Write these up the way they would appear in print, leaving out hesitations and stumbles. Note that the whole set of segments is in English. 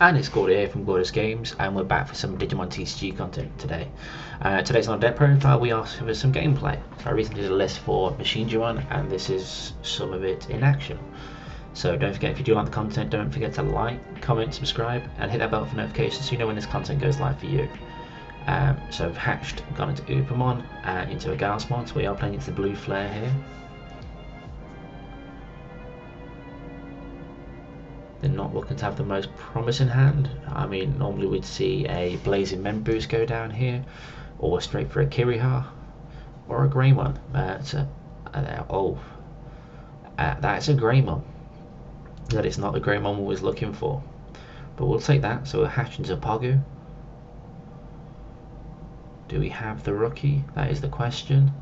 And it's Gordy here from Gordy's Games, and we're back for some Digimon TCG content today. Today's not a deck profile, we asked for some gameplay. So I recently did a list for Machinedramon, and this is some of it in action. So don't forget, if you do like the content, don't forget to like, comment, subscribe, and hit that bell for notifications so you know when this content goes live for you. So I've hatched, gone into Upamon, into a Galsmon, so we are playing into the blue Flair here. They're not looking to have the most promising hand. I mean, normally we'd see a Blazing Men boost go down here, or straight for a Kiriha, or a greymon. That's a greymon. That is not the greymon we was looking for, but we'll take that. So we're hatching to Pogu. Do we have the rookie? That is the question.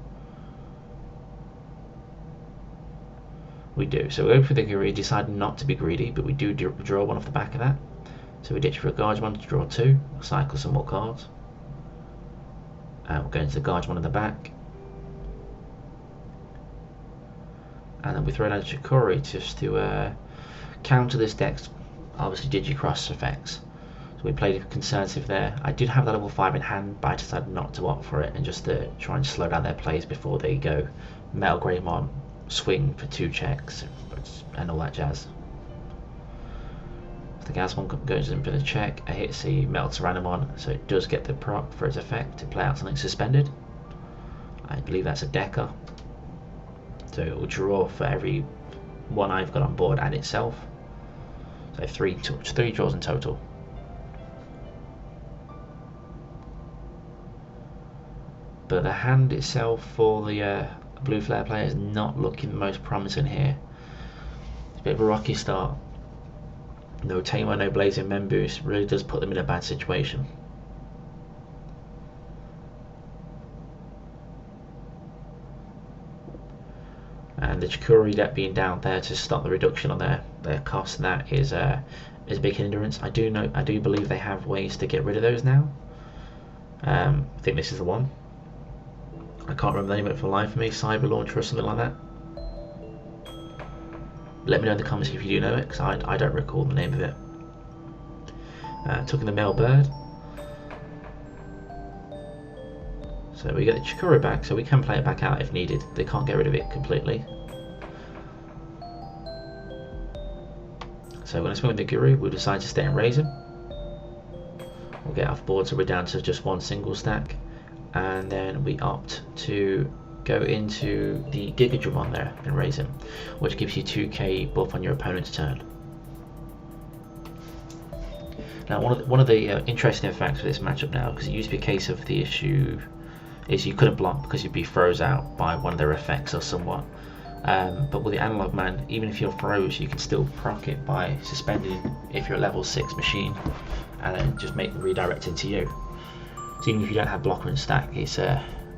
We do. So we go for the Guri, decide not to be greedy, but we do draw one off the back of that. So we ditch for a Guardian to draw two, we'll cycle some more cards. We'll go into the Guardian at the back. And then we throw down a Chikori just to counter this deck's obviously Digicross effects. So we played conservative there. I did have that level 5 in hand, but I decided not to opt for it and just to try and slow down their plays before they go Metal Greymon, swing for 2 checks and all that jazz. If the Galsmon goes in for the check, I hit the Metal Tyrannomon, so it does get the proc for its effect to play out something suspended. I believe that's a Decker, so it will draw for every one I've got on board and itself. So three draws in total. But the hand itself for the blue Flair player is not looking the most promising here. It's a bit of a rocky start. No Tamer, no Blazing Men boost really does put them in a bad situation. And the Chikori deck being down there to stop the reduction on their cost, and that is a big hindrance. I do believe they have ways to get rid of those now. I think this is the one. I can't remember the name of it for the life of me, Cyber Launcher or something like that. Let me know in the comments if you do know it, because I don't recall the name of it. Took in the male bird. So we get the Chikori back, so we can play it back out if needed. They can't get rid of it completely. So when I swing with the Guru, we'll decide to stay and raise him. We'll get off board so we're down to just one single stack. And then we opt to go into the Gigadramon there and raise him, which gives you 2k buff on your opponent's turn. Now one of the interesting effects for this matchup now, because it used to be a case of the issue is you couldn't block because you'd be froze out by one of their effects or somewhat. But with the Analog Man, even if you're froze, you can still proc it by suspending if you're a level 6 machine, and then just redirect into you. So even if you don't have blocker and stack, it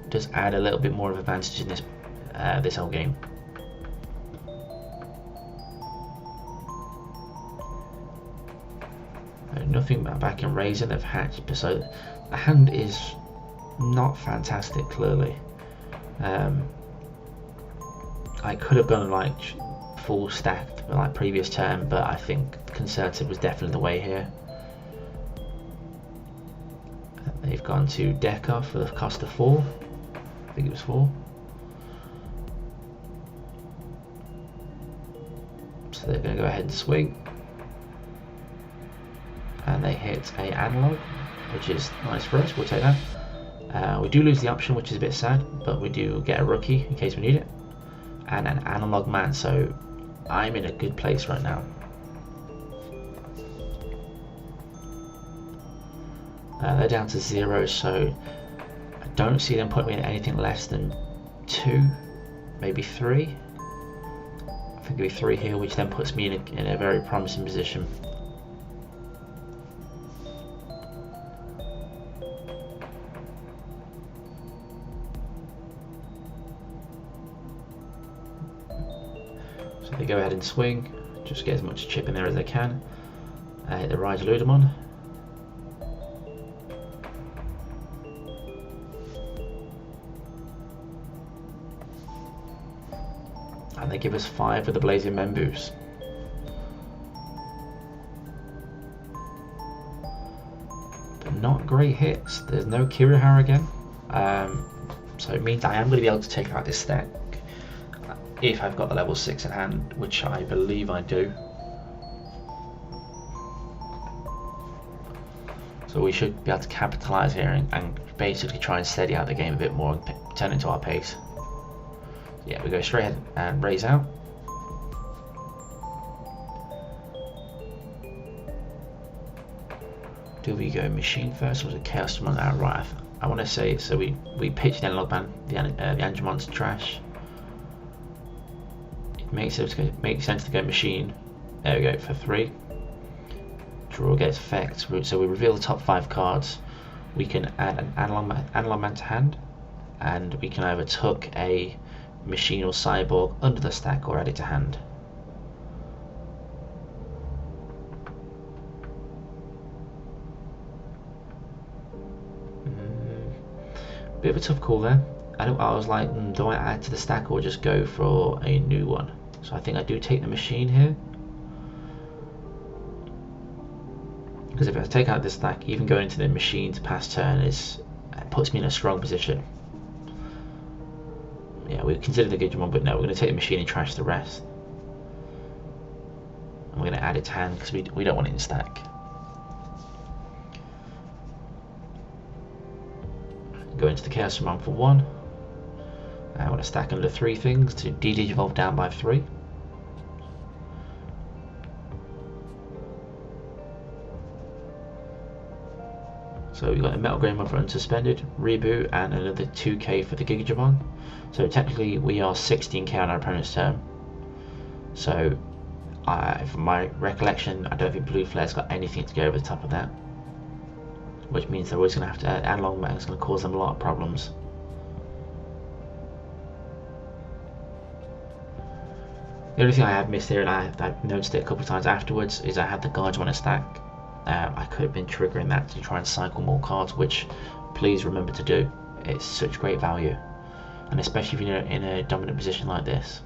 does add a little bit more of advantage in this whole game. Nothing back in raising, they've hatched, so the hand is not fantastic clearly. I could have gone like full stack like previous turn, but I think conservative was definitely the way here. They've gone to Decker for the cost of 4. I think it was 4. So they're going to go ahead and swing. And they hit a Analog, which is nice for us. We'll take that. We do lose the option, which is a bit sad, but we do get a rookie in case we need it. And an Analog Man, so I'm in a good place right now. They're down to 0, so I don't see them putting me in anything less than 2, maybe 3. I think it'll be 3 here, which then puts me in a very promising position. So they go ahead and swing, just get as much chip in there as they can. Hit the Rise Ludamon. And they give us 5 with the Blazing Men boost. but not great hits. There's no Kirihara again, so it means I am going to be able to take out this stack if I've got the level 6 in hand, which I believe I do. So we should be able to capitalise here and basically try and steady out the game a bit more and turn it into our pace. Yeah, we go straight ahead and raise out. Do we go machine first or was it Chaos Demon? Right, I want to say, so we pitch the analog man, the Angemon to trash. It makes sense to go machine. There we go for 3. Draw gets effects, so we reveal the top 5 cards. We can add an analog man to hand, and we can either tuck a machine or cyborg under the stack or add it to hand. Bit of a tough call there. I was like, do I add to the stack or just go for a new one? So I think I do take the machine here. Because if I take out this stack, even going into the machine to pass turn puts me in a strong position. Yeah, we consider the Digimon, but no, we're going to take the machine and trash the rest. And we're going to add it to hand because we don't want it in stack. Go into the Chaos Demon for 1. I want to stack under 3 things to de-digivolve down by 3. So we've got a Metal Greymon for Unsuspended, Reboot, and another 2k for the Digimon. So technically we are 16k on our opponent's turn. So from my recollection, I don't think Blue Flair's got anything to go over the top of that. Which means they're always going to have to add Analog Man. It's going to cause them a lot of problems. The only thing I have missed here, and I noticed it a couple of times afterwards, is I had the Guardian on a stack. I could have been triggering that to try and cycle more cards, which please remember to do. It's such great value, and especially if you're in a dominant position like this.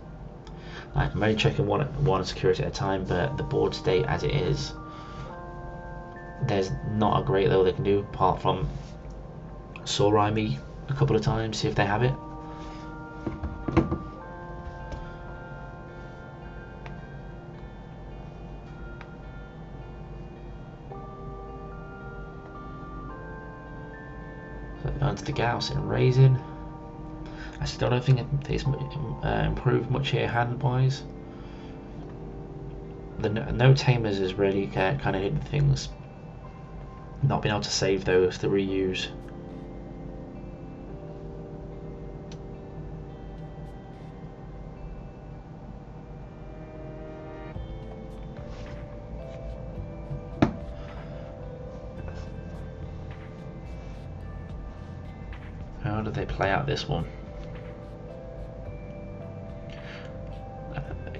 I'm only checking one security at a time, but the board state as it is, there's not a great deal they can do apart from Saurai me a couple of times, see if they have it. So onto the Gauss and raising. I still don't think it's improved much here hand wise. The no tamers is really kind of hitting things. Not being able to save those to reuse. How do they play out this one?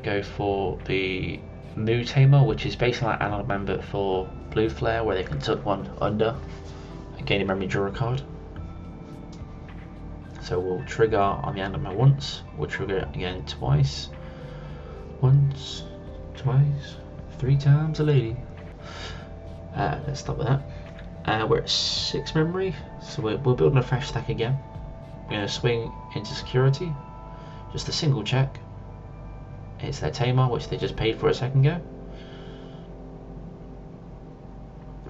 Go for the new tamer, which is basically like Analog Man but for Blue Flair, where they can tuck one under and gain a memory, draw a card. So we'll trigger on the Analog Man once, we'll trigger again twice. Once, twice, 3 times a lady. Let's stop with that. We're at 6 memory, so we're building a fresh stack again. We're going to swing into security, just a single check. It's their tamer, which they just paid for a second ago.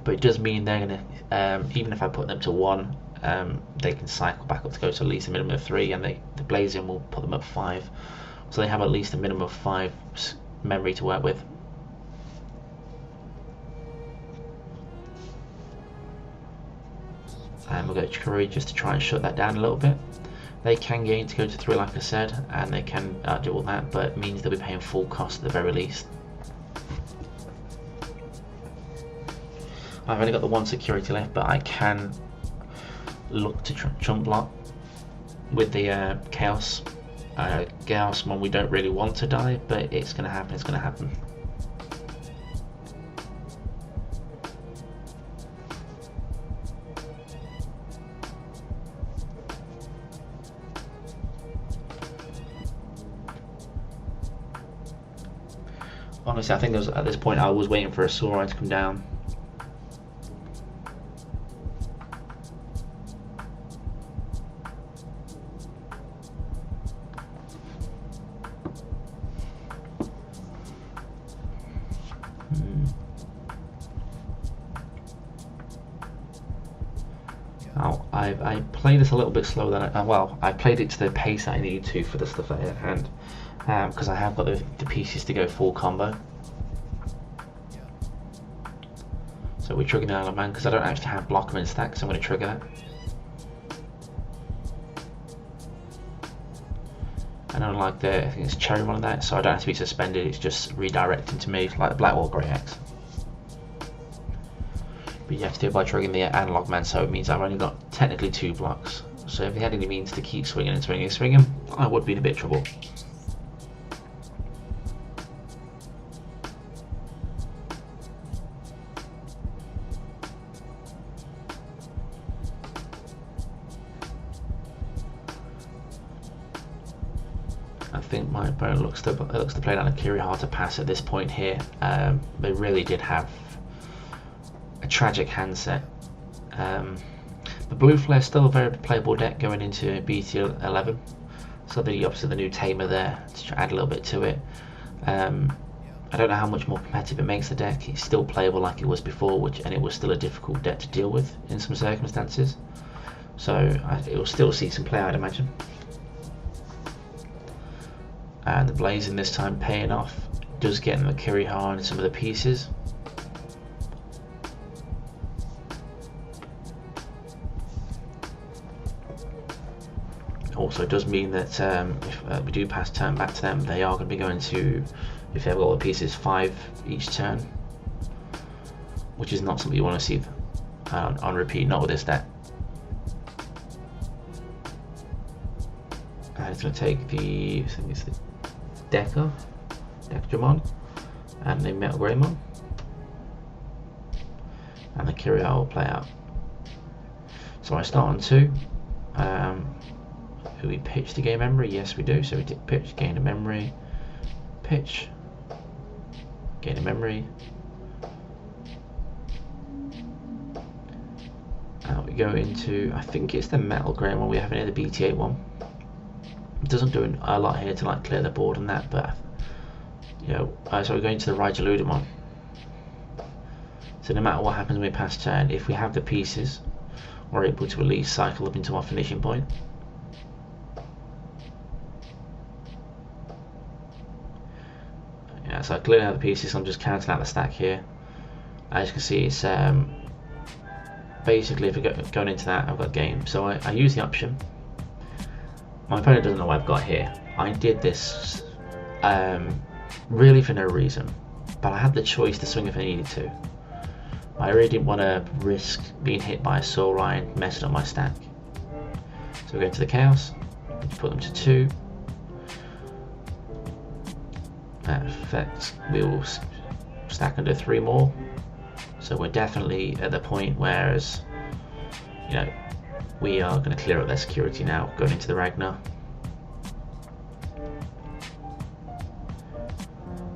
But it does mean they're going to, even if I put them to 1, they can cycle back up to go to at least a minimum of 3, and the Blazing will put them at 5. So they have at least a minimum of 5 memory to work with. And we'll go to Curry just to try and shut that down a little bit. They can gain to go to 3 like I said, and they can do all that, but it means they'll be paying full cost at the very least. I've only got the 1 security left, but I can look to chunk block with the Chaos. Chaos one we don't really want to die, but it's going to happen, it's going to happen. Honestly, I think at this point I was waiting for a Saurai to come down. Now, I played this a little bit slower than I played it to the pace I needed to for the stuff at hand, because I have got the pieces to go full combo. So we're triggering the Analog Man because I don't actually have blocker in stack, so I'm going to trigger that. And unlike I think it's Cherrymon on that, so I don't have to be suspended, it's just redirecting to me like the Black Wall Grey X. But you have to do it by triggering the Analog Man, so it means I've only got technically 2 blocks. So if they had any means to keep swinging and swinging and swinging, I would be in a bit of trouble. I think my opponent looks to play down a Kirihara to pass at this point here. They really did have a tragic handset. The blue Flair is still a very playable deck going into BT11, so the obviously the new tamer there to add a little bit to it. I don't know how much more competitive it makes the deck. It's still playable like it was before, and it was still a difficult deck to deal with in some circumstances. So it will still see some play, I'd imagine. And the Blazing this time paying off, does get the Kirihara and some of the pieces. Also does mean that if we do pass turn back to them, they are going to be going to, if they've got all the pieces, 5 each turn, which is not something you want to see on repeat, not with this deck. And it's going to take the, I think it's the Digimon and the Metal Greymon, and the Kirihara will play out. So I start on 2. Do we pitch to gain memory? Yes, we do. So we did pitch, gain a memory, pitch, gain a memory. We go into, I think it's the Metal Greymon we have in here, the BT11. It doesn't do a lot here to like clear the board and that, but you know, so we're going to the Digimon. So no matter what happens when we pass turn, if we have the pieces, we're able to at least cycle up into our finishing point. Yeah, so I cleared out the pieces, so I'm just counting out the stack here. As you can see, it's basically, if we're going into that, I've got game. So I use the option. My opponent doesn't know what I've got here. I did this really for no reason, but I had the choice to swing if I needed to. I really didn't want to risk being hit by a Soul Lion messing up my stack. So we go into the Chaos, put them to 2. That effect, we will stack under 3 more. So we're definitely at the point whereas, you know, we are going to clear up their security now, going into the Ragnar.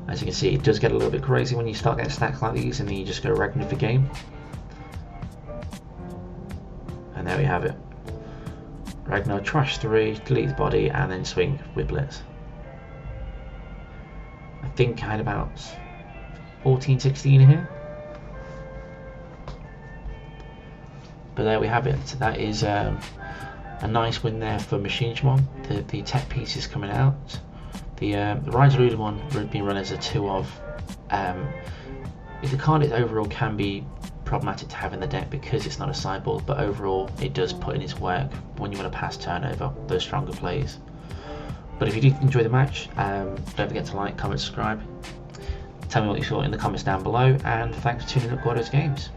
As you can see, it does get a little bit crazy when you start getting stacks like these and then you just go Ragnar for game. And there we have it. Ragnar, trash 3, delete the body, and then swing with Blitz. I think I had about 14-16 here. But there we have it. So that is a nice win there for Machinedramon. The tech pieces coming out. The Digimon being run as a 2 of. The card overall can be problematic to have in the deck because it's not a sideboard, but overall it does put in its work when you want to pass turnover those stronger plays. But if you did enjoy the match, don't forget to like, comment, subscribe. Tell me what you thought in the comments down below, and thanks for tuning up Gordo's Games.